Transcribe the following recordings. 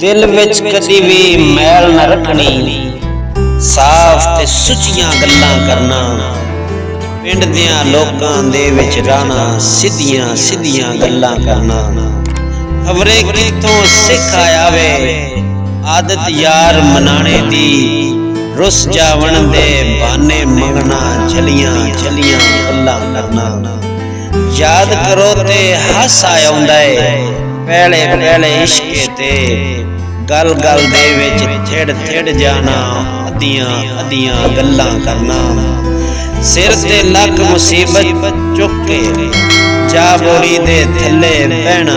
दिल विच कदी भी मैल न रखनी, साफ ते सुचियां गल्लां करना। पिंड दियां लोकां दे विच रहना, सीधियां सीधियां गल्लां करना। खबरे कित्थों सिख आया वे आदत यार मनाने दी, रुस जावन दे बहाने मंगना, छलियां छलियां गल्लां करना। याद करो ते हस आया हुंदा है पहले पहले इश्के ते, गल गल दे विच थिड़ थिड़ जाना, अद्दियां अद्दियां गल्लां करना। सिर ते लख मुसीबत चुक के जा बोरी दे थल्ले बहना,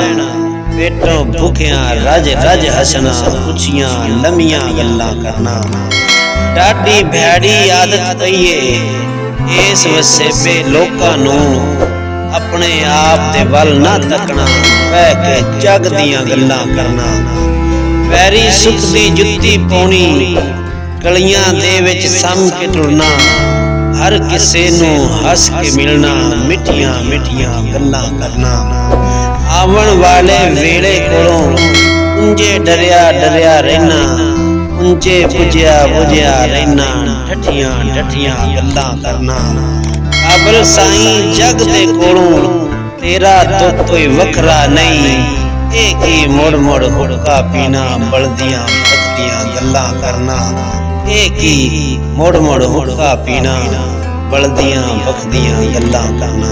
पेटों भुखियां रज रज हसना, उचियां लमियां गल्लां करना। डाडी भैड़ी आदत पईए इस वसेबे लोकां नूं, अपने आप दे वल ना तकना, बह के जग दियां गल्लां करना। पैरी सुख दी जुत्ती पाउणी, गलियां दे विच सम के टुरना, हर किसे नूं हस के मिलना, मिठियां मिठियां गल्लां करना। आवन वाले वेले कोलों उंजे डरिया डरिया रहना, उंजे बुझिया बुझिया रहना, ठठियां ठठियां गल्लां करना। काबल साईं जग दे कोलों तेरा तो कोई वखरा नहीं, एक ही मुड़ मुड़ हुक्का पीना, बलदियां बखदियां गल्लां करना। एक ही मुड़ मुड़ हुक्का पीना, बलदियां बखदियां गल्लां करना।